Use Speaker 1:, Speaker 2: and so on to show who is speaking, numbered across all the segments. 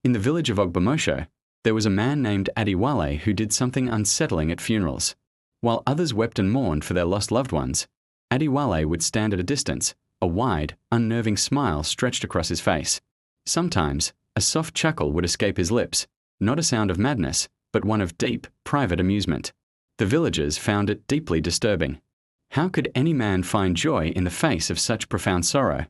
Speaker 1: In the village of Ogbomosho, there was a man named Adewale who did something unsettling at funerals. While others wept and mourned for their lost loved ones, Adewale would stand at a distance, a wide, unnerving smile stretched across his face. Sometimes, a soft chuckle would escape his lips, not a sound of madness, but one of deep, private amusement. The villagers found it deeply disturbing. How could any man find joy in the face of such profound sorrow?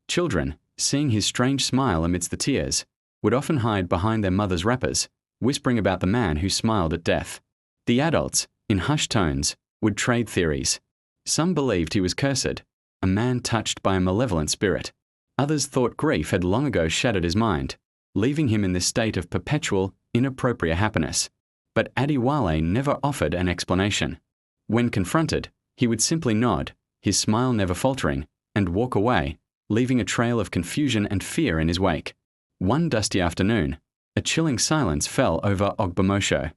Speaker 1: Children, seeing his strange smile amidst the tears, would often hide behind their mother's wrappers, whispering about the man who smiled at death. The adults, in hushed tones, would trade theories. Some believed he was cursed, a man touched by a malevolent spirit. Others thought grief had long ago shattered his mind, leaving him in this state of perpetual, inappropriate happiness. But Adewale never offered an explanation. When confronted, he would simply nod, his smile never faltering, and walk away, leaving a trail of confusion and fear in his wake. One dusty afternoon, a chilling silence fell over Ogbomosho.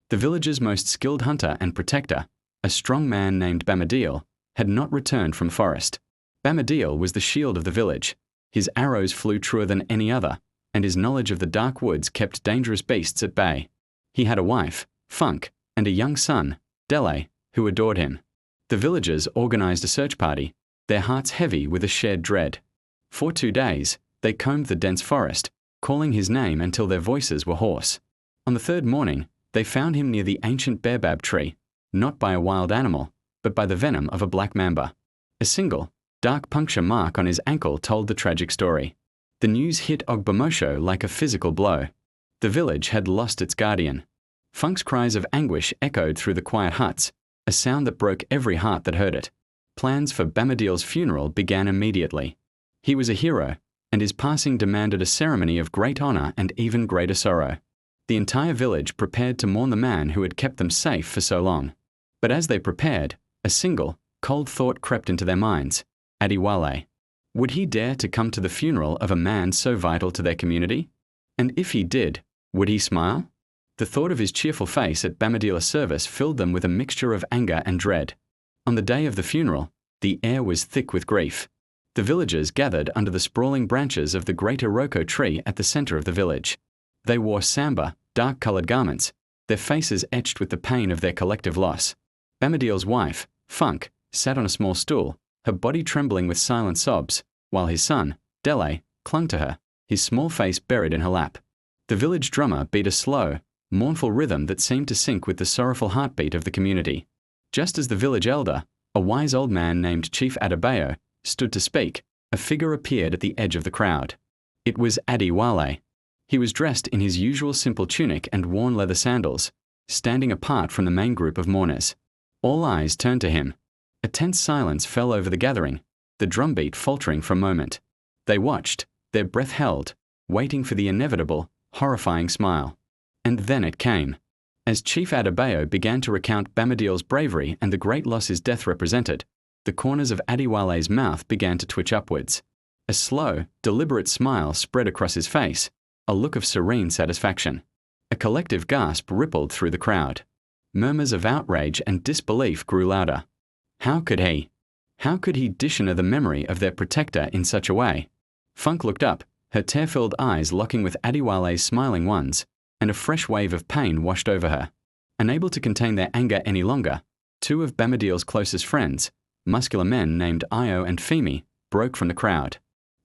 Speaker 1: The village's most skilled hunter and protector, a strong man named Adewale, had not returned from forest. Adewale was the shield of the village. His arrows flew truer than any other, and his knowledge of the dark woods kept dangerous beasts at bay. He had a wife, Funk, and a young son, Adewale, who adored him. The villagers organized a search party, their hearts heavy with a shared dread. For 2 days, they combed the dense forest, calling his name until their voices were hoarse. On the 3rd morning, they found him near the ancient baobab tree, not by a wild animal, but by the venom of a black mamba. A single, dark puncture mark on his ankle told the tragic story. The news hit Ogbomosho like a physical blow. The village had lost its guardian. Funk's cries of anguish echoed through the quiet huts, a sound that broke every heart that heard it. Plans for Adewale's funeral began immediately. He was a hero, and his passing demanded a ceremony of great honor and even greater sorrow. The entire village prepared to mourn the man who had kept them safe for so long. But as they prepared, a single, cold thought crept into their minds: Adewale. Would he dare to come to the funeral of a man so vital to their community? And if he did, would he smile? The thought of his cheerful face at Adewale's service filled them with a mixture of anger and dread. On the day of the funeral, the air was thick with grief. The villagers gathered under the sprawling branches of the great iroko tree at the center of the village. They wore somber, dark-colored garments, their faces etched with the pain of their collective loss. Adewale's wife, Funk, sat on a small stool, her body trembling with silent sobs, while his son, Adewale, clung to her, his small face buried in her lap. The village drummer beat a slow, mournful rhythm that seemed to sync with the sorrowful heartbeat of the community. Just as the village elder, a wise old man named Chief Adewale, stood to speak, a figure appeared at the edge of the crowd. It was Adewale. He was dressed in his usual simple tunic and worn leather sandals, standing apart from the main group of mourners. All eyes turned to him. A tense silence fell over the gathering, the drumbeat faltering for a moment. They watched, their breath held, waiting for the inevitable, horrifying smile. And then it came. As Chief Adewale began to recount Adewale's bravery and the great loss his death represented, the corners of Adewale's mouth began to twitch upwards. A slow, deliberate smile spread across his face, a look of serene satisfaction. A collective gasp rippled through the crowd. Murmurs of outrage and disbelief grew louder. How could he dishonor the memory of their protector in such a way? Funk looked up, her tear-filled eyes locking with Adewale's smiling ones, and a fresh wave of pain washed over her. Unable to contain their anger any longer, 2 of Adewale's closest friends, muscular men named Io and Femi, broke from the crowd.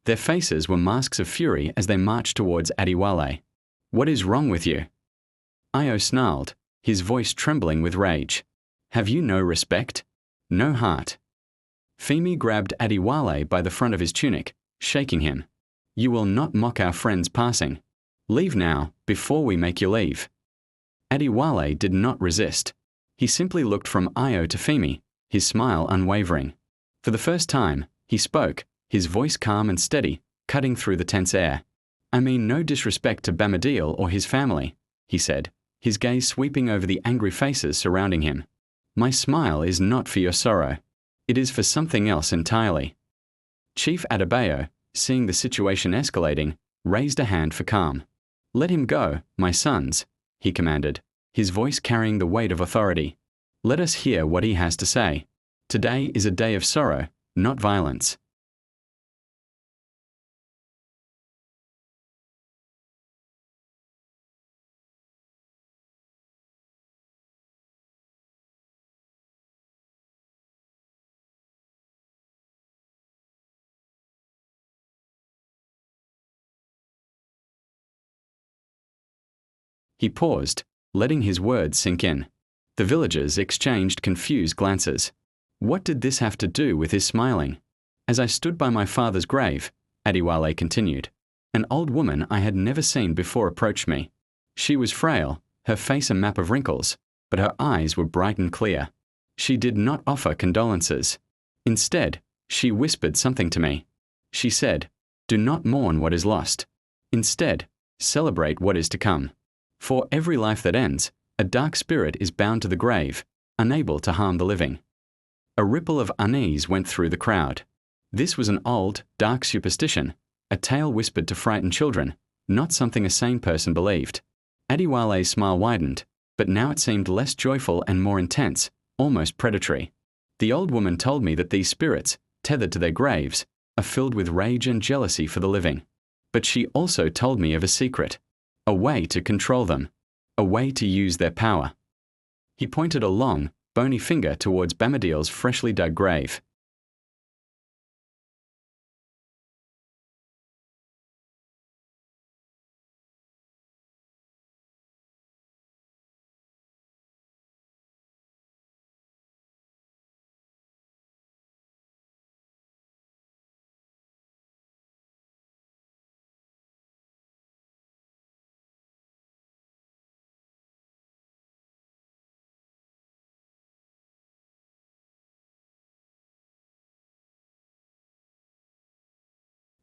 Speaker 1: Their faces were masks of fury as they marched towards Adewale. "What is wrong with you?" Io snarled, his voice trembling with rage. "Have you no respect? No heart?" Femi grabbed Adewale by the front of his tunic, shaking him. "You will not mock our friend's passing. Leave now, before we make you leave." Adewale did not resist. He simply looked from Io to Femi, his smile unwavering. For the first time, he spoke, his voice calm and steady, cutting through the tense air. "I mean no disrespect to Adewale or his family," he said, his gaze sweeping over the angry faces surrounding him. "My smile is not for your sorrow. It is for something else entirely." Chief Adewale, seeing the situation escalating, raised a hand for calm. "Let him go, my sons," he commanded, his voice carrying the weight of authority. "Let us hear what he has to say. Today is a day of sorrow, not violence." He paused, letting his words sink in. The villagers exchanged confused glances. What did this have to do with his smiling? As I stood by my father's grave, Adewale continued, an old woman I had never seen before approached me. She was frail, her face a map of wrinkles, but her eyes were bright and clear. She did not offer condolences. Instead, she whispered something to me. She said, "Do not mourn what is lost. Instead, celebrate what is to come. For every life that ends, a dark spirit is bound to the grave, unable to harm the living." A ripple of unease went through the crowd. This was an old, dark superstition, a tale whispered to frighten children, not something a sane person believed. Adewale's smile widened, but now it seemed less joyful and more intense, almost predatory. The old woman told me that these spirits, tethered to their graves, are filled with rage and jealousy for the living. But she also told me of a secret, a way to control them, a way to use their power. He pointed a long, bony finger towards Bamadiel's freshly dug grave.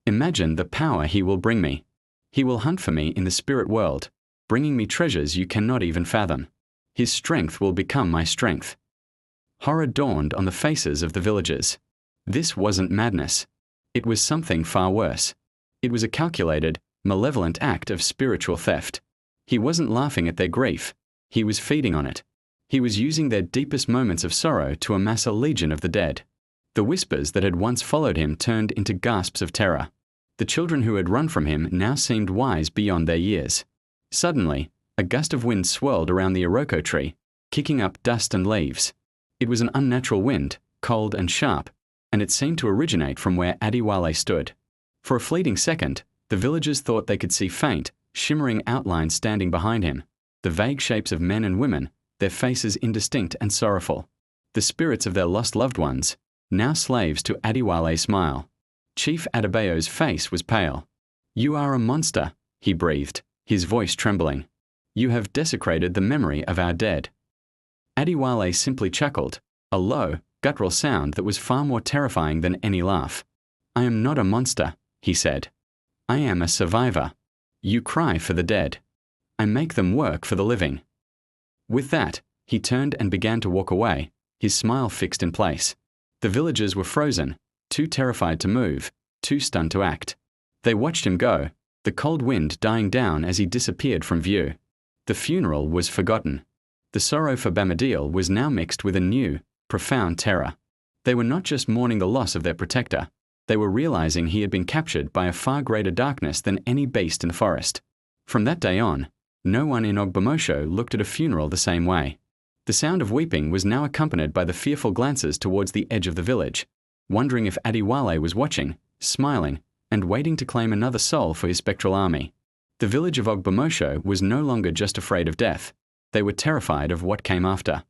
Speaker 1: Imagine the power he will bring me. He will hunt for me in the spirit world, bringing me treasures you cannot even fathom. His strength will become my strength. Horror dawned on the faces of the villagers. This wasn't madness. It was something far worse. It was a calculated, malevolent act of spiritual theft. He wasn't laughing at their grief. He was feeding on it. He was using their deepest moments of sorrow to amass a legion of the dead. The whispers that had once followed him turned into gasps of terror. The children who had run from him now seemed wise beyond their years. Suddenly, a gust of wind swirled around the Iroko tree, kicking up dust and leaves. It was an unnatural wind, cold and sharp, and it seemed to originate from where Adewale stood. For a fleeting second, the villagers thought they could see faint, shimmering outlines standing behind him, the vague shapes of men and women, their faces indistinct and sorrowful. The spirits of their lost loved ones, now slaves to Adewale's smile. Chief Adebayo's face was pale. "You are a monster," he breathed, his voice trembling. "You have desecrated the memory of our dead." Adewale simply chuckled, a low, guttural sound that was far more terrifying than any laugh. "I am not a monster," he said. "I am a survivor. You cry for the dead. I make them work for the living." With that, he turned and began to walk away, his smile fixed in place. The villagers were frozen, too terrified to move, too stunned to act. They watched him go, the cold wind dying down as he disappeared from view. The funeral was forgotten. The sorrow for Bamadiel was now mixed with a new, profound terror. They were not just mourning the loss of their protector, they were realizing he had been captured by a far greater darkness than any beast in the forest. From that day on, no one in Ogbomosho looked at a funeral the same way. The sound of weeping was now accompanied by the fearful glances towards the edge of the village, wondering if Adewale was watching, smiling, and waiting to claim another soul for his spectral army. The village of Ogbomosho was no longer just afraid of death. They were terrified of what came after.